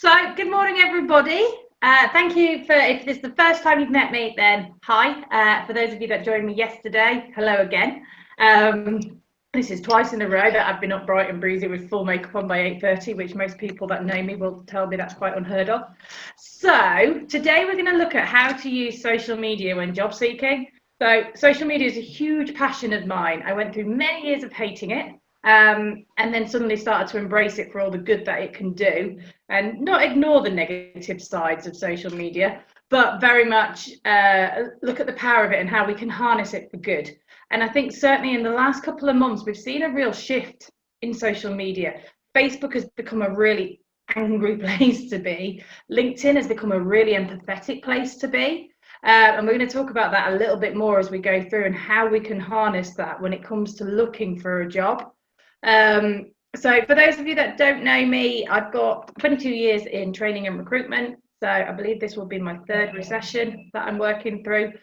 So, good morning, everybody. Thank you if this is the first time you've met me, then hi. For those of you that joined me yesterday, hello again. This is twice in a row that I've been up bright and breezy with full makeup on by 8:30, which most people that know me will tell me that's quite unheard of. So, today we're going to look at how to use social media when job seeking. So, social media is a huge passion of mine. I went through many years of hating it. And then suddenly started to embrace it for all the good that it can do and not ignore the negative sides of social media, but very much look at the power of it and how we can harness it for good. And I think certainly in the last couple of months, we've seen a real shift in social media. Facebook has become a really angry place to be. LinkedIn has become a really empathetic place to be. And we're going to talk about that a little bit more as we go through and how we can harness that when it comes to looking for a job. So for those of you that don't know me, I've got 22 years in training and recruitment. So I believe this will be my third recession that I'm working through.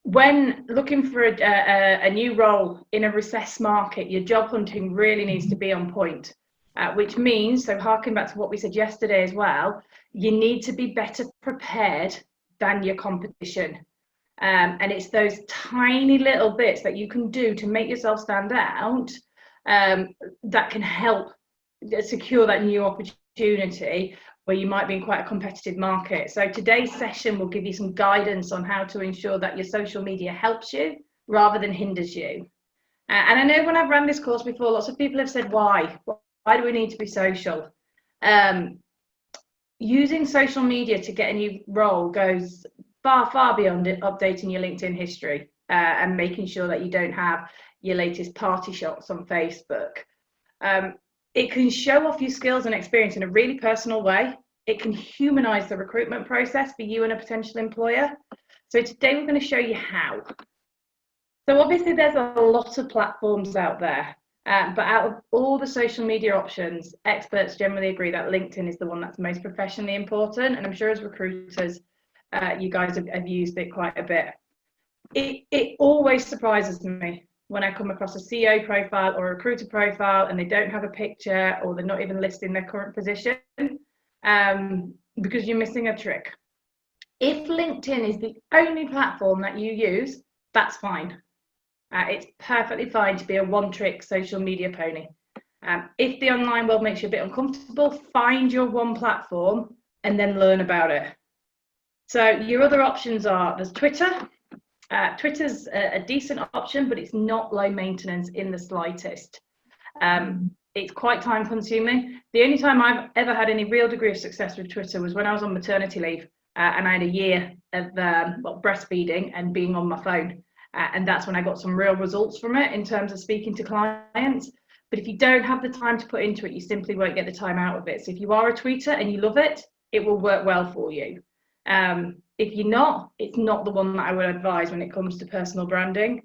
When looking for a new role in a recessed market, your job hunting really needs to be on point, which means, so harking back to what we said yesterday as well, you need to be better prepared than your competition. And it's those tiny little bits that you can do to make yourself stand out that can help secure that new opportunity where you might be in quite a competitive market. So today's session will give you some guidance on how to ensure that your social media helps you rather than hinders you. And I know when I've run this course before, lots of people have said, why do we need to be social? Using social media to get a new role goes far beyond it, updating your LinkedIn history and making sure that you don't have your latest party shots on Facebook. It can show off your skills and experience in a really personal way. It can humanize the recruitment process for you and a potential employer. So today we're going to show you how. So obviously there's a lot of platforms out there, but out of all the social media options, experts generally agree that LinkedIn is the one that's most professionally important. And I'm sure as recruiters, you guys have used it quite a bit. It always surprises me when I come across a CEO profile or a recruiter profile and they don't have a picture or they're not even listing their current position, because you're missing a trick. If LinkedIn is the only platform that you use, that's fine. It's perfectly fine to be a one-trick social media pony. If the online world makes you a bit uncomfortable, find your one platform and then learn about it. So your other options are, there's Twitter. Twitter's a decent option, but it's not low maintenance in the slightest. It's quite time consuming. The only time I've ever had any real degree of success with Twitter was when I was on maternity leave and I had a year of breastfeeding and being on my phone. And that's when I got some real results from it in terms of speaking to clients. But if you don't have the time to put into it, you simply won't get the time out of it. So if you are a tweeter and you love it, it will work well for you. If you're not, it's not the one that I would advise when it comes to personal branding.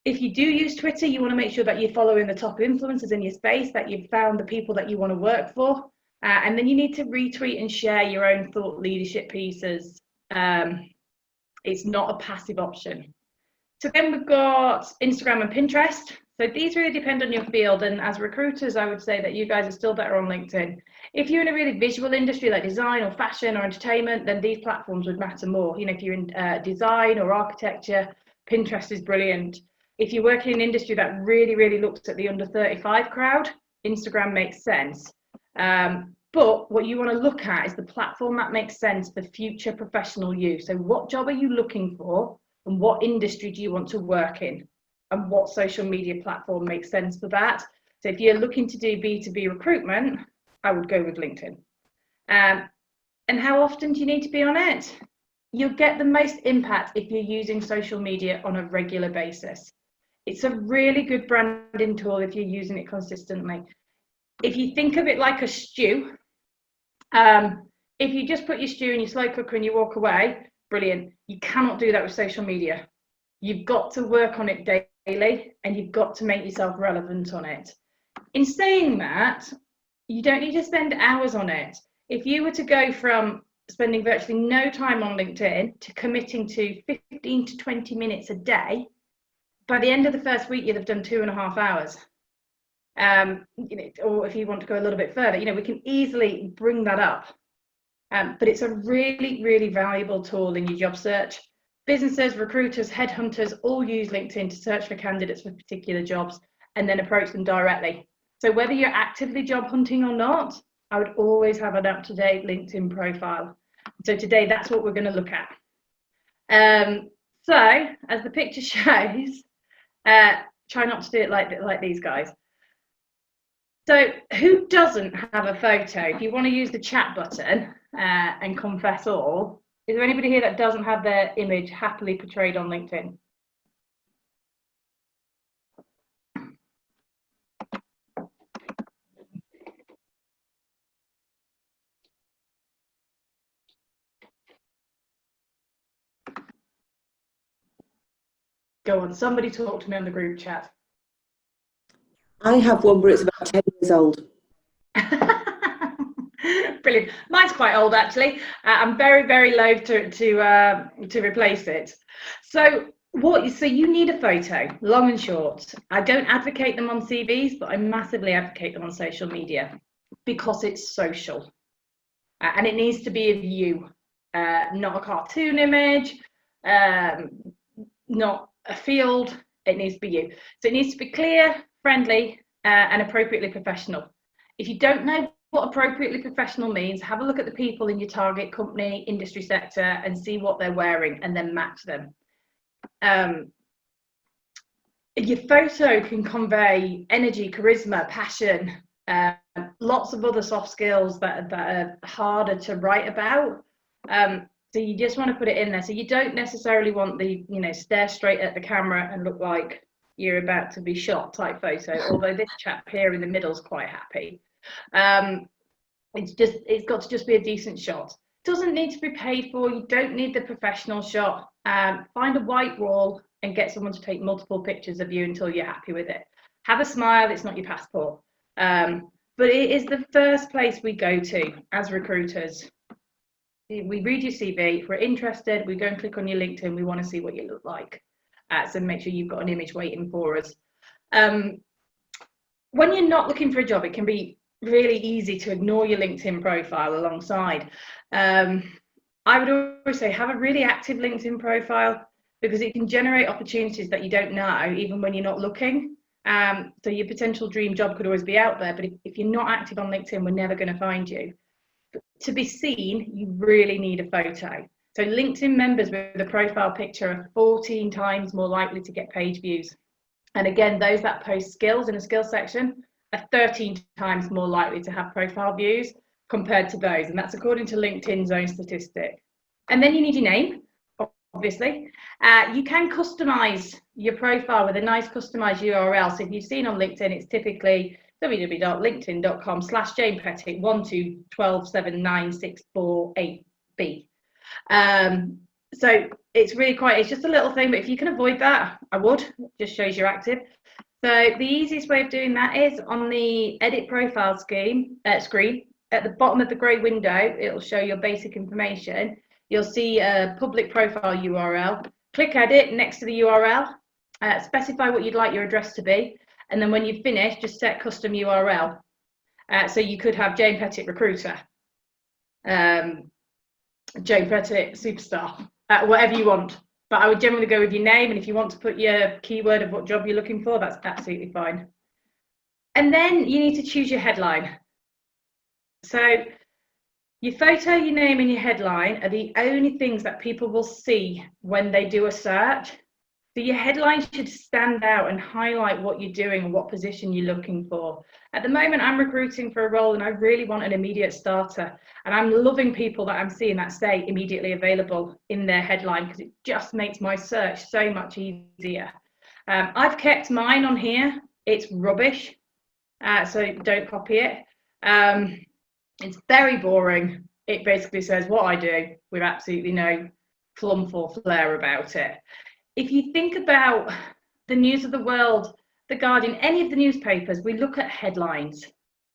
If you do use Twitter, you want to make sure that you're following the top influencers in your space, that you've found the people that you want to work for. And then you need to retweet and share your own thought leadership pieces. It's not a passive option. So then we've got Instagram and Pinterest. So these really depend on your field. And as recruiters, I would say that you guys are still better on LinkedIn. If you're in a really visual industry like design or fashion or entertainment, then these platforms would matter more. You know, if you're in design or architecture, Pinterest is brilliant. If you're working in an industry that really looks at the under 35 crowd, Instagram makes sense. But what you want to look at is the platform that makes sense for future professional use. So what job are you looking for and what industry do you want to work in? And what social media platform makes sense for that. So if you're looking to do B2B recruitment, I would go with LinkedIn. And how often do you need to be on it? You'll get the most impact if you're using social media on a regular basis. It's a really good branding tool if you're using it consistently. If you think of it like a stew, if you just put your stew in your slow cooker and you walk away, brilliant. You cannot do that with social media. You've got to work on it daily and you've got to make yourself relevant on it. In saying that, you don't need to spend hours on it. If you were to go from spending virtually no time on LinkedIn to committing to 15 to 20 minutes a day, by the end of the first week, you'd have done 2.5 hours. Or if you want to go a little bit further, we can easily bring that up. But it's a really, really valuable tool in your job search. Businesses, recruiters, headhunters all use LinkedIn to search for candidates for particular jobs and then approach them directly. So whether you're actively job hunting or not, I would always have an up-to-date LinkedIn profile. So today, that's what we're going to look at. So as the picture shows, try not to do it like these guys. So who doesn't have a photo? If you want to use the chat button and confess all, is there anybody here that doesn't have their image happily portrayed on LinkedIn? Go on, somebody talk to me on the group chat. I have one where it's about 10 years old. Brilliant. Mine's quite old, actually. I'm very, very loath to replace it. So you need a photo, long and short. I don't advocate them on CVs, but I massively advocate them on social media because it's social. And it needs to be of you, not a cartoon image, not a field. It needs to be you. So it needs to be clear, friendly, and appropriately professional. If you don't know what appropriately professional means, have a look at the people in your target company, industry sector, and see what they're wearing and then match them. Your photo can convey energy, charisma, passion, lots of other soft skills that are harder to write about. So you just want to put it in there. So you don't necessarily want the, stare straight at the camera and look like you're about to be shot type photo, although this chap here in the middle is quite happy. It's got to just be a decent shot. Doesn't need to be paid for. You don't need the professional shot. Find a white wall and get someone to take multiple pictures of you until you're happy with it. Have a smile. It's not your passport. But it is the first place we go to as recruiters. We read your CV. If we're interested, we go and click on your LinkedIn. We want to see what you look like. So make sure you've got an image waiting for us. When you're not looking for a job, it can be really easy to ignore your LinkedIn profile alongside. I would always say have a really active LinkedIn profile because it can generate opportunities that you don't know even when you're not looking. So your potential dream job could always be out there, but if you're not active on LinkedIn, we're never going to find you. But to be seen, you really need a photo. So LinkedIn members with a profile picture are 14 times more likely to get page views. And again, those that post skills in a skills section are 13 times more likely to have profile views compared to those. And that's according to LinkedIn's own statistic. And then you need your name, obviously. You can customize your profile with a nice customized URL. So if you've seen on LinkedIn, it's typically www.linkedin.com/JanePettit121279648B. So it's just a little thing, but if you can avoid that, I would. It just shows you're active. So the easiest way of doing that is on the edit profile screen at the bottom of the grey window. It'll show your basic information. You'll see a public profile URL. Click edit next to the URL. Specify what you'd like your address to be, and then when you've finished, just set custom URL. So you could have Jane Pettit Recruiter, Jane Pettit Superstar, whatever you want. But I would generally go with your name, and if you want to put your keyword of what job you're looking for, that's absolutely fine. And then you need to choose your headline. So your photo, your name, and your headline are the only things that people will see when they do a search. So your headline should stand out and highlight what you're doing and what position you're looking for. At the moment, I'm recruiting for a role and I really want an immediate starter. And I'm loving people that I'm seeing that say immediately available in their headline because it just makes my search so much easier. I've kept mine on here. It's rubbish, so don't copy it. It's very boring. It basically says what I do with absolutely no flump or flair about it. If you think about the news of the world, The Guardian, any of the newspapers, we look at headlines,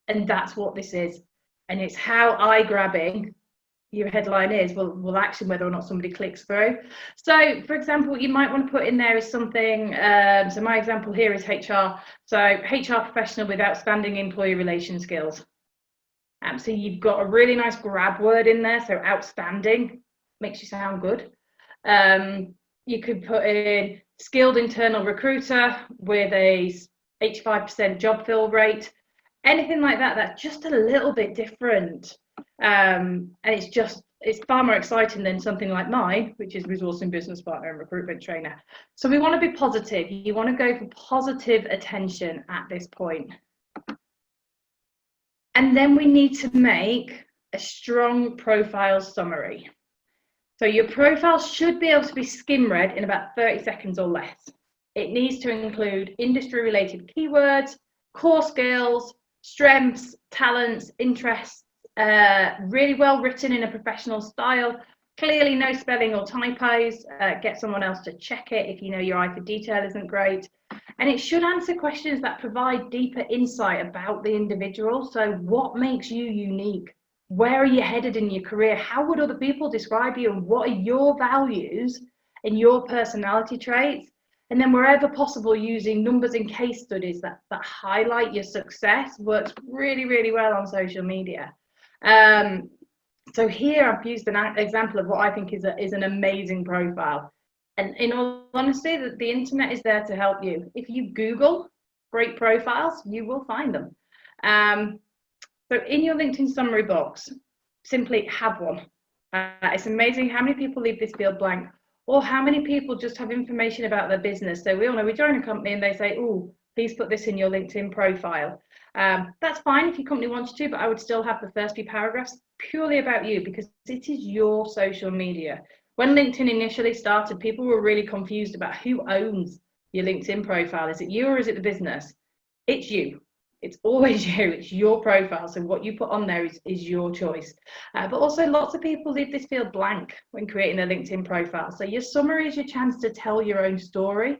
and that's what this is. And it's how eye-grabbing your headline is will action whether or not somebody clicks through. So for example, what you might want to put in there is something, so my example here is HR. So HR professional with outstanding employee relation skills. So you've got a really nice grab word in there. So outstanding makes you sound good. You could put in skilled internal recruiter with a 85% job fill rate, anything like that. That's just a little bit different. And it's far more exciting than something like mine, which is resourcing business partner and recruitment trainer. So we want to be positive. You want to go for positive attention at this point. And then we need to make a strong profile summary. So your profile should be able to be skim read in about 30 seconds or less. It needs to include industry related keywords, core skills, strengths, talents, interests, really well written in a professional style, clearly no spelling or typos, get someone else to check it if you know your eye for detail isn't great. And it should answer questions that provide deeper insight about the individual. So what makes you unique? Where are you headed in your career? How would other people describe you? And what are your values and your personality traits? And then wherever possible, using numbers and case studies that highlight your success works really, really well on social media. So here I've used an example of what I think is an amazing profile. And in all honesty, the internet is there to help you. If you Google great profiles, you will find them. So in your LinkedIn summary box, simply have one. It's amazing how many people leave this field blank, or how many people just have information about their business. So we all know we join a company and they say, oh, please put this in your LinkedIn profile. That's fine if your company wants to, but I would still have the first few paragraphs purely about you, because it is your social media. When LinkedIn initially started, people were really confused about who owns your LinkedIn profile. Is it you or is it the business? It's you. It's always you. It's your profile. So what you put on there is your choice. But also lots of people leave this field blank when creating a LinkedIn profile. So your summary is your chance to tell your own story.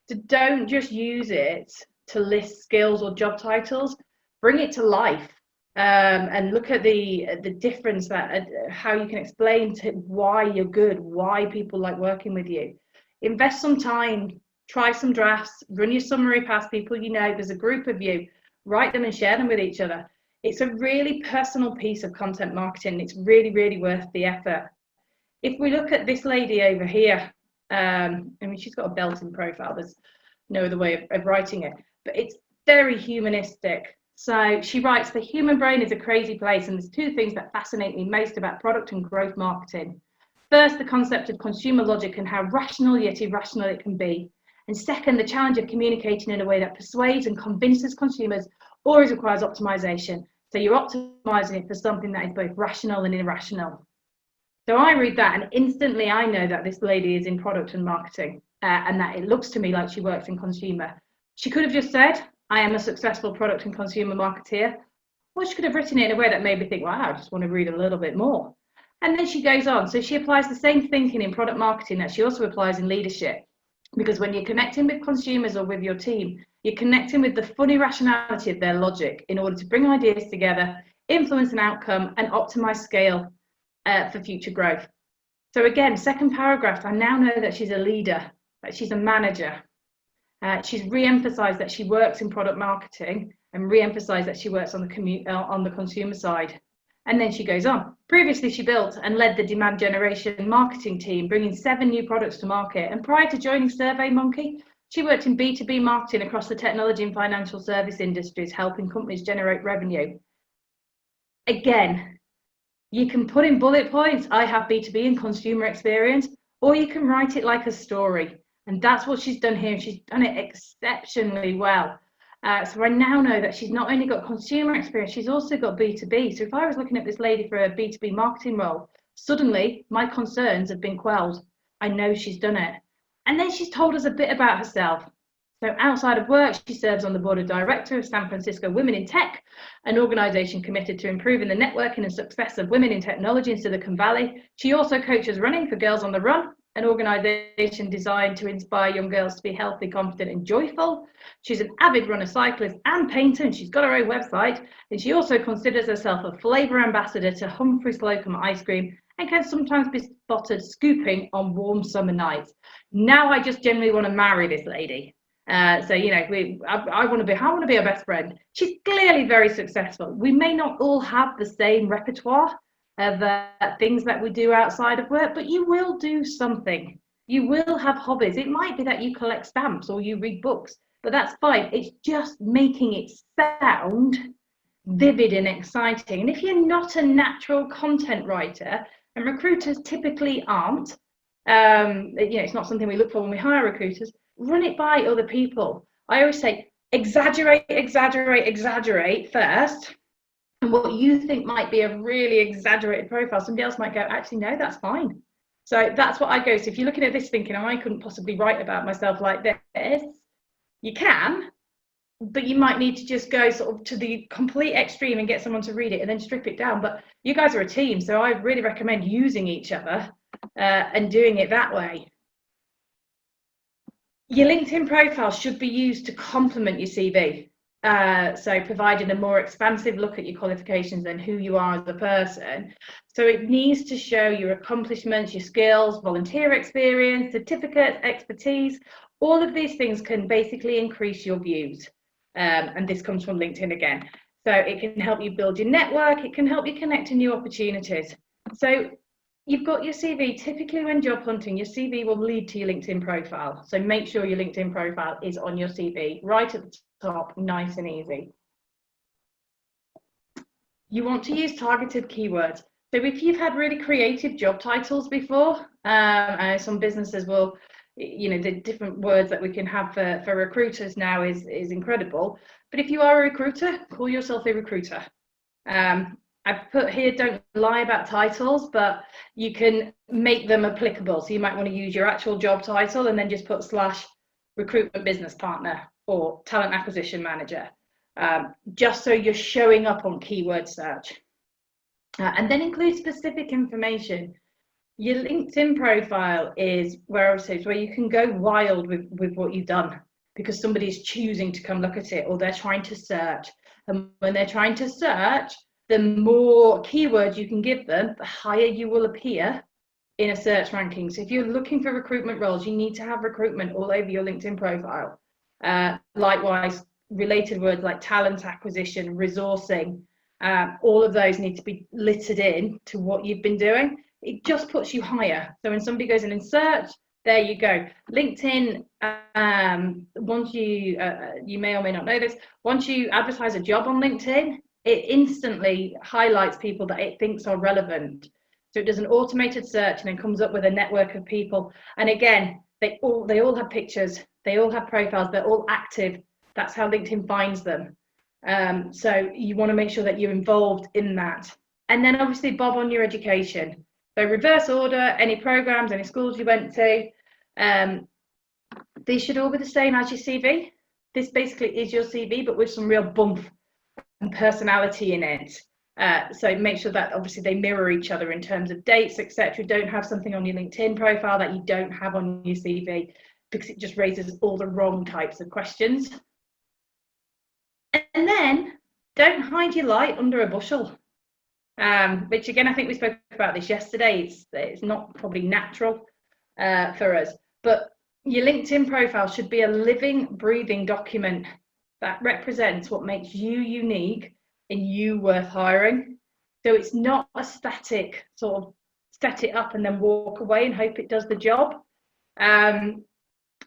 So don't just use it to list skills or job titles. Bring it to life. And look at the difference that how you can explain to why you're good, why people like working with you. Invest some time, try some drafts, run your summary past people you know. There's a group of you, write them and share them with each other. It's a really personal piece of content marketing. It's really, really worth the effort. If we look at this lady over here, I mean, she's got a belting profile. There's no other way of writing it, but it's very humanistic. So she writes, the human brain is a crazy place, and there's two things that fascinate me most about product and growth marketing. First, the concept of consumer logic and how rational yet irrational it can be. And second, the challenge of communicating in a way that persuades and convinces consumers always requires optimization. So you're optimizing it for something that is both rational and irrational. So I read that and instantly I know that this lady is in product and marketing, and that it looks to me like she works in consumer. She could have just said, I am a successful product and consumer marketeer. Or she could have written it in a way that made me think, wow, I just want to read a little bit more. And then she goes on. So she applies the same thinking in product marketing that she also applies in leadership. Because when you're connecting with consumers or with your team, you're connecting with the funny rationality of their logic in order to bring ideas together, influence an outcome, and optimize scale for future growth. So again, second paragraph, I now know that she's a leader, that she's a manager. She's re-emphasized that she works in product marketing and re-emphasized that she works on the consumer side. And then she goes on. Previously, she built and led the demand generation marketing team, bringing 7 new products to market. And prior to joining SurveyMonkey, she worked in B2B marketing across the technology and financial service industries, helping companies generate revenue. Again, you can put in bullet points, I have B2B and consumer experience, or you can write it like a story. And that's what she's done here. She's done it exceptionally well. So I now know that she's not only got consumer experience, she's also got B2B. So if I was looking at this lady for a B2B marketing role, suddenly my concerns have been quelled. I know she's done it. And then she's told us a bit about herself. So outside of work, she serves on the board of directors of San Francisco Women in Tech, an organization committed to improving the networking and success of women in technology in Silicon Valley. She also coaches running for Girls on the Run an organisation designed to inspire young girls to be healthy, confident and joyful. She's an avid runner, cyclist and painter, and she's got her own website. And she also considers herself a flavour ambassador to Humphrey Slocum ice cream and can sometimes be spotted scooping on warm summer nights. Now I just generally want to marry this lady. So, you know, I want to be her best friend. She's clearly very successful. We may not all have the same repertoire of things that we do outside of work, but you will do something. You will have hobbies. It might be that you collect stamps or you read books, but that's fine. It's just making it sound vivid and exciting. And if you're not a natural content writer, and recruiters typically aren't, you know, it's not something we look for when we hire recruiters, run it by other people. I always say exaggerate first. And what you think might be a really exaggerated profile, somebody else might go, actually, no, that's fine. So that's what I go. So if you're looking at this thinking, oh, I couldn't possibly write about myself like this, you can, but you might need to just go sort of to the complete extreme and get someone to read it and then strip it down. But you guys are a team, so I really recommend using each other and doing it that way. Your LinkedIn profile should be used to complement your CV. So providing a more expansive look at your qualifications and who you are as a person. So it needs to show your accomplishments, your skills, volunteer experience, certificates, expertise. All of these things can basically increase your views. And this comes from LinkedIn again. So it can help you build your network. It can help you connect to new opportunities. So you've got your CV. Typically when job hunting, your CV will lead to your LinkedIn profile. So make sure your LinkedIn profile is on your CV, right at the top, nice and easy. You want to use targeted keywords. So if you've had really creative job titles before, some businesses will, you know, the different words that we can have for recruiters now is incredible. But if you are a recruiter, call yourself a recruiter. I've put here, don't lie about titles, but you can make them applicable. So you might want to use your actual job title and then just put / recruitment business partner or talent acquisition manager, just so you're showing up on keyword search. And then include specific information. Your LinkedIn profile is where you can go wild with what you've done because somebody's choosing to come look at it or they're trying to search. And when they're trying to search, the more keywords you can give them, the higher you will appear in a search ranking. So if you're looking for recruitment roles, you need to have recruitment all over your LinkedIn profile. Likewise, related words like talent acquisition, resourcing, all of those need to be littered in to what you've been doing. It just puts you higher. So when somebody goes in and search, there you go. LinkedIn, once you may or may not know this, once you advertise a job on LinkedIn, it instantly highlights people that it thinks are relevant. So it does an automated search and then comes up with a network of people. And again, they all have pictures, they all have profiles, they're all active. That's how LinkedIn finds them. So you want to make sure that you're involved in that. And then obviously bob on your education. So reverse order, any programs, any schools you went to, these should all be the same as your CV. This basically is your CV, but with some real bump and personality in it. So make sure that obviously they mirror each other in terms of dates, etc. Don't have something on your LinkedIn profile that you don't have on your CV because it just raises all the wrong types of questions. And then don't hide your light under a bushel, which again, I think we spoke about this yesterday. It's not probably natural for us, but your LinkedIn profile should be a living, breathing document that represents what makes you unique and you worth hiring. So it's not a static sort of set it up and then walk away and hope it does the job.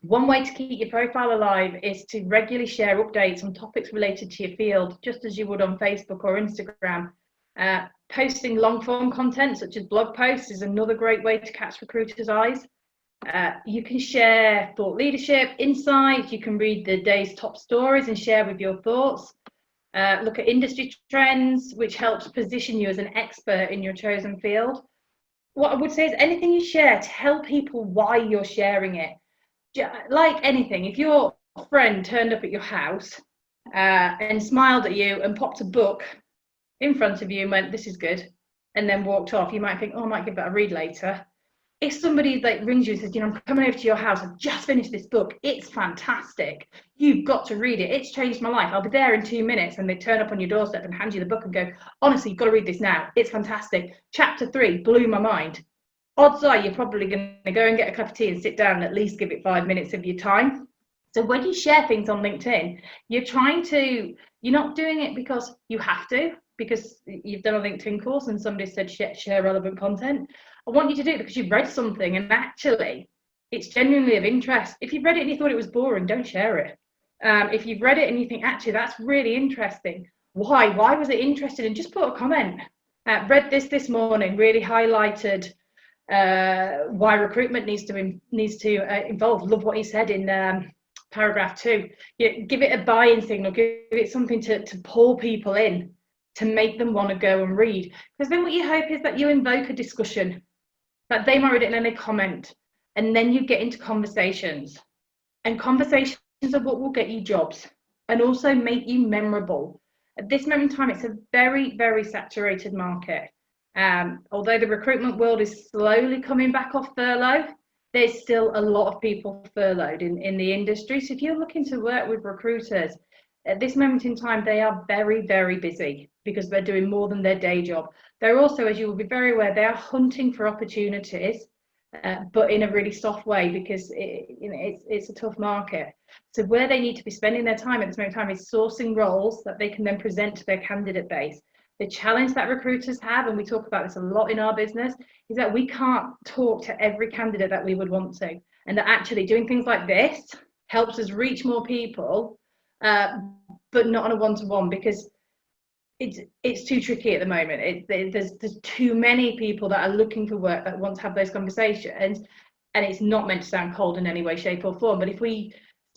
One way to keep your profile alive is to regularly share updates on topics related to your field, just as you would on Facebook or Instagram. Posting long form content such as blog posts is another great way to catch recruiters' eyes. You can share thought leadership, insights, you can read the day's top stories and share with your thoughts. Look at industry trends, which helps position you as an expert in your chosen field. What I would say is anything you share, tell people why you're sharing it. Like anything, if your friend turned up at your house and smiled at you and popped a book in front of you and went, "This is good," and then walked off, you might think, "Oh, I might give that a read later." if somebody like rings you and says, I'm coming over to your house, I've just finished this book, it's fantastic, you've got to read it, it's changed my life, I'll be there in 2 minutes, and they turn up on your doorstep and hand you the book and go, honestly, you've got to read this now, it's fantastic, chapter 3 blew my mind. Odds are you're probably going to go and get a cup of tea and sit down and at least give it 5 minutes of your time. So when you share things on LinkedIn, you're not doing it because you have to, because you've done a LinkedIn course and somebody said share relevant content. I want you to do it because you've read something and actually it's genuinely of interest. If you've read it and you thought it was boring, don't share it. If you've read it and you think, actually, that's really interesting. Why was it interesting? And just put a comment. Read this morning, really highlighted why recruitment needs to evolve. Love what he said in paragraph 2. Give it a buy-in signal, give it something to pull people in, to make them want to go and read. Because then what you hope is that you invoke a discussion, that they might read it and then they comment, and then you get into conversations. And conversations are what will get you jobs and also make you memorable. At this moment in time, it's a very, very saturated market. Although the recruitment world is slowly coming back off furlough, there's still a lot of people furloughed in the industry. So if you're looking to work with recruiters, at this moment in time, they are very, very busy because they're doing more than their day job. They're also, as you will be very aware, they are hunting for opportunities, but in a really soft way, because it's a tough market. So where they need to be spending their time at this moment in time is sourcing roles that they can then present to their candidate base. The challenge that recruiters have, and we talk about this a lot in our business, is that we can't talk to every candidate that we would want to. And that actually doing things like this helps us reach more people, but not on a one-to-one, because it's too tricky at the moment. There's too many people that are looking for work that want to have those conversations, and it's not meant to sound cold in any way, shape or form. But if we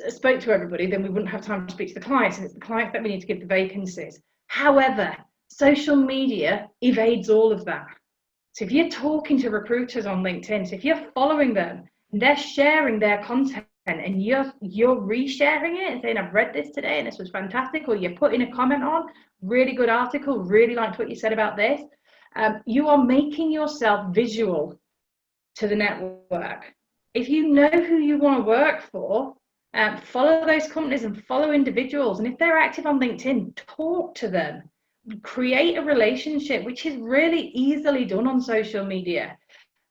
spoke to everybody, then we wouldn't have time to speak to the clients, and it's the clients that we need to give the vacancies. However, social media evades all of that. So if you're talking to recruiters on LinkedIn, so if you're following them and they're sharing their content and you're resharing it and saying, I've read this today and this was fantastic, or you're putting a comment on, really good article, really liked what you said about this, you are making yourself visual to the network. If you know who you want to work for, follow those companies and follow individuals. And if they're active on LinkedIn, talk to them. Create a relationship, which is really easily done on social media.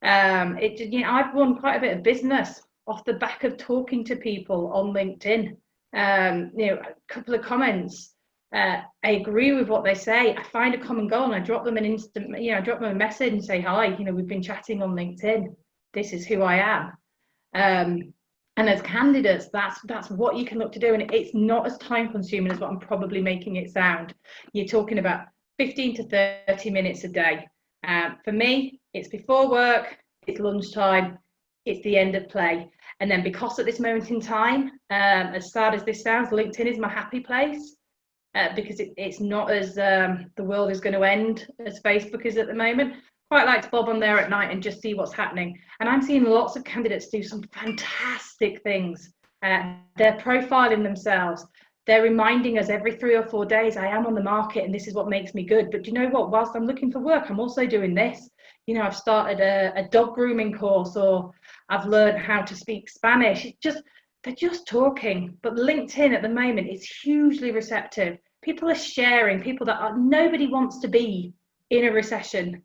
I've won quite a bit of business off the back of talking to people on LinkedIn. A couple of comments. I agree with what they say. I find a common goal and I drop them I drop them a message and say, hi, we've been chatting on LinkedIn. This is who I am. And as candidates, that's what you can look to do. And it's not as time consuming as what I'm probably making it sound. You're talking about 15 to 30 minutes a day. For me, it's before work, it's lunchtime, it's the end of play. And then because at this moment in time, as sad as this sounds, LinkedIn is my happy place, because it's not as the world is going to end as Facebook is at the moment. Quite like to bob on there at night and just see what's happening. And I'm seeing lots of candidates do some fantastic things. They're profiling themselves. They're reminding us every 3 or 4 days, I am on the market and this is what makes me good. But do you know what? Whilst I'm looking for work, I'm also doing this. I've started a dog grooming course, or I've learned how to speak Spanish. They're just talking. But LinkedIn at the moment is hugely receptive. People are sharing, nobody wants to be in a recession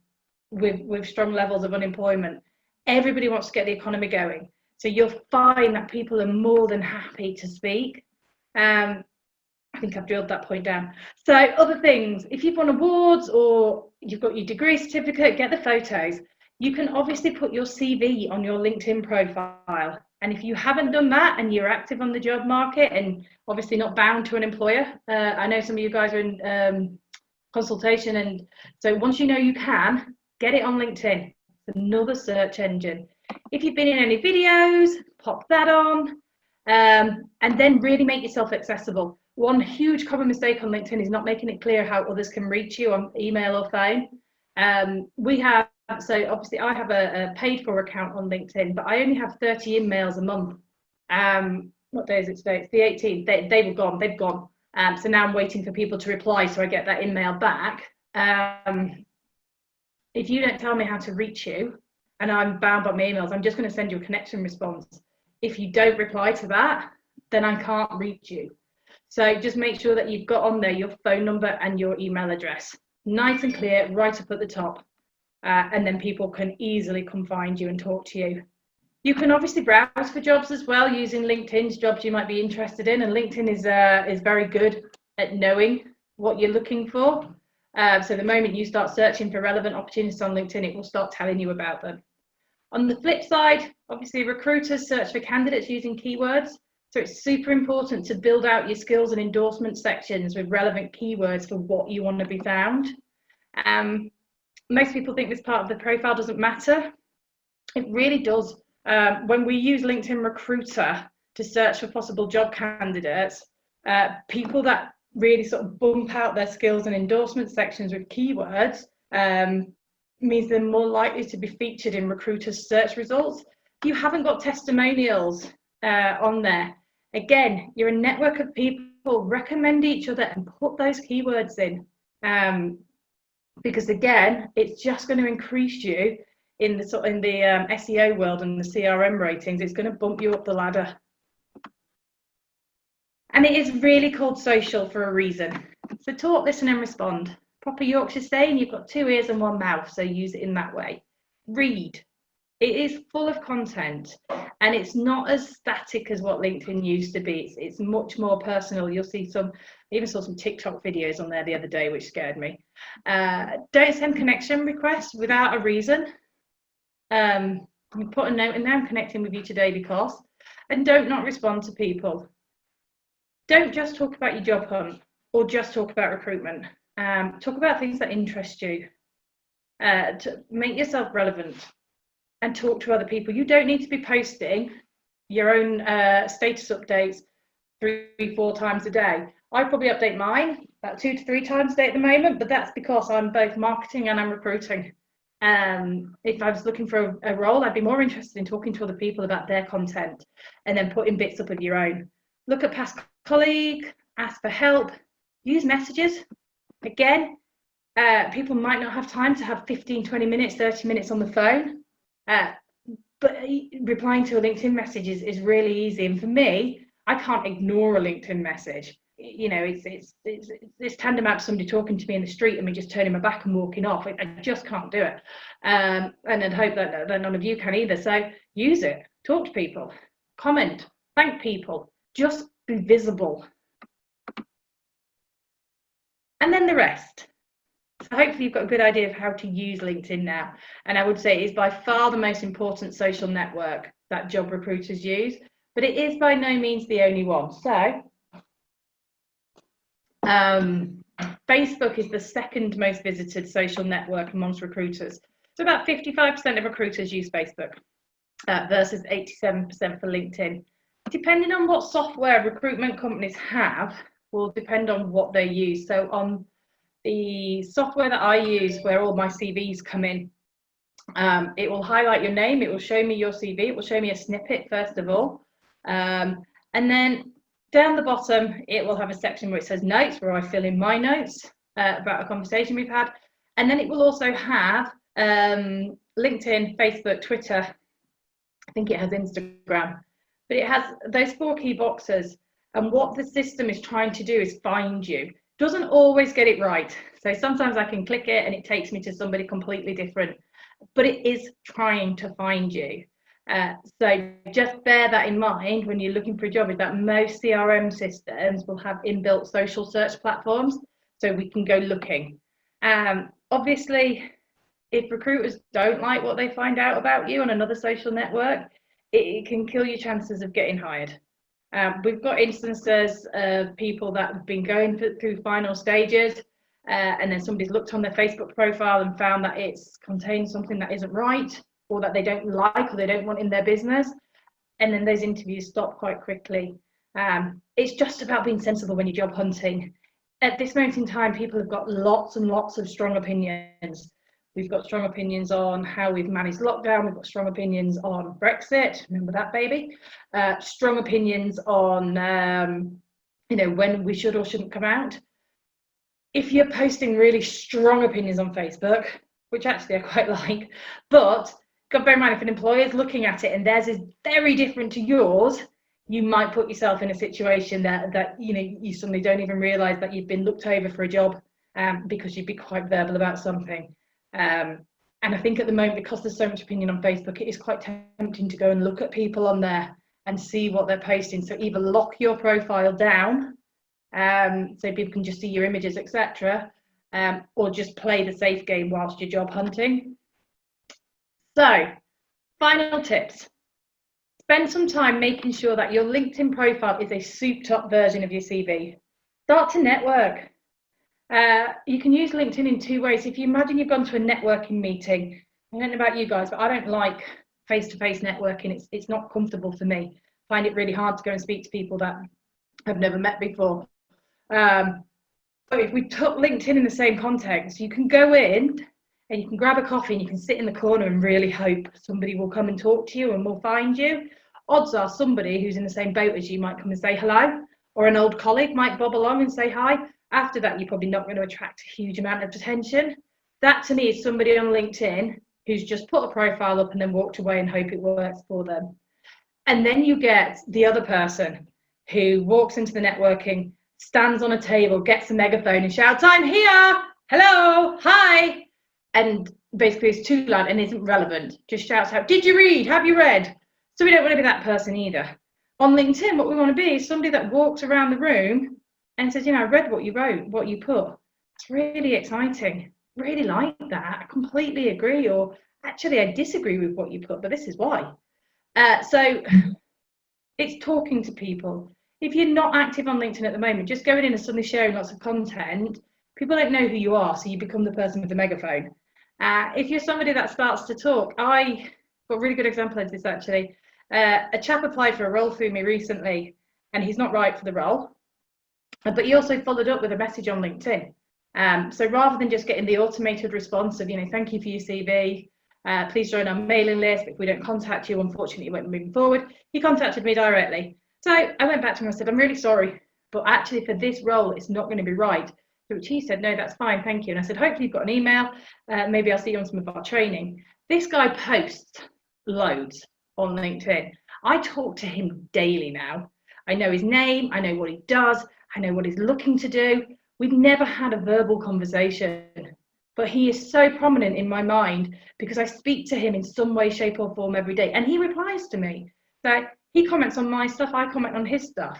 with strong levels of unemployment. Everybody wants to get the economy going. So you'll find that people are more than happy to speak. I think I've drilled that point down. So other things, if you've won awards or you've got your degree certificate, get the photos. You can obviously put your CV on your LinkedIn profile. And if you haven't done that and you're active on the job market and obviously not bound to an employer, I know some of you guys are in consultation, and so once you know you can, get it on LinkedIn. It's another search engine. If you've been in any videos, pop that on, and then really make yourself accessible. One huge common mistake on LinkedIn is not making it clear how others can reach you on email or phone. So obviously I have a paid for account on LinkedIn, but I only have 30 emails a month. What day is it today? It's the 18th. They were gone. They've gone. So now I'm waiting for people to reply so I get that email back. If you don't tell me how to reach you, and I'm bound by my emails, I'm just going to send you a connection response. If you don't reply to that, then I can't reach you. So just make sure that you've got on there your phone number and your email address, nice and clear, right up at the top, and then people can easily come find you and talk to you. You can obviously browse for jobs as well using LinkedIn's jobs you might be interested in, and LinkedIn is very good at knowing what you're looking for. So the moment you start searching for relevant opportunities on LinkedIn, it will start telling you about them. On the flip side, obviously recruiters search for candidates using keywords. So it's super important to build out your skills and endorsement sections with relevant keywords for what you want to be found. Most people think this part of the profile doesn't matter. It really does. When we use LinkedIn Recruiter to search for possible job candidates, people that really sort of bump out their skills and endorsement sections with keywords means they're more likely to be featured in recruiters' search results. If you haven't got testimonials on there, again, you're a network of people, recommend each other and put those keywords in. Because again, it's just going to increase you in the SEO world and the CRM ratings. It's going to bump you up the ladder. And it is really called social for a reason. So talk, listen and respond. Proper Yorkshire saying, you've got 2 ears and 1 mouth, so use it in that way. Read. It is full of content, and it's not as static as what LinkedIn used to be. It's much more personal. You'll see I even saw some TikTok videos on there the other day, which scared me. Don't send connection requests without a reason. You put a note in there, I'm connecting with you today because, and don't not respond to people. Don't just talk about your job hunt or just talk about recruitment. Talk about things that interest you. To make yourself relevant and talk to other people. You don't need to be posting your own status updates 3-4 times a day. I probably update mine about 2 to 3 times a day at the moment, but that's because I'm both marketing and I'm recruiting. If I was looking for a role, I'd be more interested in talking to other people about their content and then putting bits up of your own. Look at past colleagues, ask for help, use messages. Again, people might not have time to have 15, 20 minutes, 30 minutes on the phone, but replying to a LinkedIn message is really easy. And for me, I can't ignore a LinkedIn message. You know, it's tantamount to somebody talking to me in the street and me just turning my back and walking off. I just can't do it. And I'd hope that none of you can either. So use it, talk to people, comment, thank people, just be visible. And then the rest. So hopefully you've got a good idea of how to use LinkedIn now. And I would say it is by far the most important social network that job recruiters use, but it is by no means the only one. So Facebook is the second most visited social network amongst recruiters. So about 55% of recruiters use Facebook versus 87% for LinkedIn. Depending on what software recruitment companies have, will depend on what they use. So on the software that I use, where all my CVs come in, it will highlight your name, it will show me your CV, it will show me a snippet first of all, and then down the bottom it will have a section where it says notes, where I fill in my notes about a conversation we've had, and then it will also have LinkedIn, Facebook, Twitter, I think it has Instagram, but it has those 4 key boxes. And what the system is trying to do is find you. Doesn't always get it right. So sometimes I can click it and it takes me to somebody completely different, but it is trying to find you. So just bear that in mind when you're looking for a job, is that most CRM systems will have inbuilt social search platforms, so we can go looking. Obviously, if recruiters don't like what they find out about you on another social network, it can kill your chances of getting hired. We've got instances of people that have been going through final stages, and then somebody's looked on their Facebook profile and found that it's contained something that isn't right, or that they don't like, or they don't want in their business, and then those interviews stop quite quickly. It's just about being sensible when you're job hunting. At this moment in time, people have got lots and lots of strong opinions. We've got strong opinions on how we've managed lockdown. We've got strong opinions on Brexit. Remember that, baby? Strong opinions on, when we should or shouldn't come out. If you're posting really strong opinions on Facebook, which actually I quite like, but got to bear in mind, if an employer is looking at it and theirs is very different to yours, you might put yourself in a situation that you suddenly don't even realise that you've been looked over for a job, because you'd be quite verbal about something. And I think at the moment, because there's so much opinion on Facebook, it is quite tempting to go and look at people on there and see what they're posting. So either lock your profile down, so people can just see your images, etc., or just play the safe game whilst you're job hunting. So, final tips. Spend some time making sure that your LinkedIn profile is a souped up version of your CV. Start to network. You can use LinkedIn in two ways. If you imagine you've gone to a networking meeting, I don't know about you guys, but I don't like face-to-face networking. It's not comfortable for me. I find it really hard to go and speak to people that I've never met before. But if we took LinkedIn in the same context, you can go in and you can grab a coffee and you can sit in the corner and really hope somebody will come and talk to you and will find you. Odds are somebody who's in the same boat as you might come and say hello, or an old colleague might bob along and say hi. After that, you're probably not going to attract a huge amount of attention. That to me is somebody on LinkedIn who's just put a profile up and then walked away and hope it works for them. And then you get the other person who walks into the networking, stands on a table, gets a megaphone and shouts, "I'm here, hello, hi," and basically is too loud and isn't relevant, just shouts out, "Did you read? Have you read?" So we don't want to be that person either. On LinkedIn, what we want to be is somebody that walks around the room and says, I read what you wrote, what you put. It's really exciting. Really like that. I completely agree. Or actually, I disagree with what you put, but this is why. So it's talking to people. If you're not active on LinkedIn at the moment, just going in and suddenly sharing lots of content, people don't know who you are, so you become the person with the megaphone. If you're somebody that starts to talk, I got a really good example of this actually. A chap applied for a role through me recently, and he's not right for the role, but he also followed up with a message on LinkedIn. So rather than just getting the automated response of, thank you for your CV, please join our mailing list. If we don't contact you, unfortunately, you won't be moving forward. He contacted me directly. So I went back to him and said, "I'm really sorry, but actually for this role, it's not going to be right." To which he said, "No, that's fine, thank you." And I said, "Hopefully you've got an email. Maybe I'll see you on some of our training." This guy posts loads on LinkedIn. I talk to him daily now. I know his name, I know what he does, I know what he's looking to do. We've never had a verbal conversation, but he is so prominent in my mind because I speak to him in some way, shape or form every day, and he replies to me. So he comments on my stuff, I comment on his stuff.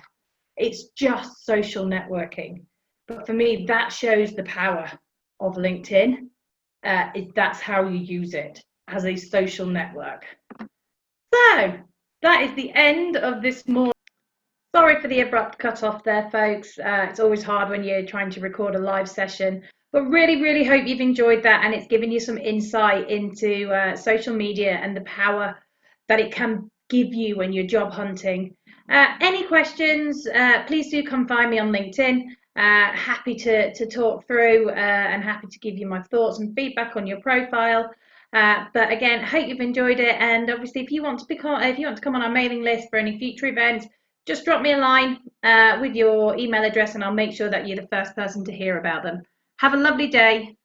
It's just social networking. But for me, that shows the power of LinkedIn. That's how you use it, as a social network. So that is the end of this morning. Sorry for the abrupt cut off there, folks. It's always hard when you're trying to record a live session, but really hope you've enjoyed that and it's given you some insight into social media and the power that it can give you when you're job hunting. Any questions, please do come find me on LinkedIn. Happy to talk through and happy to give you my thoughts and feedback on your profile. But again, hope you've enjoyed it, and obviously if you want to come on our mailing list for any future events, just drop me a line with your email address and I'll make sure that you're the first person to hear about them. Have a lovely day.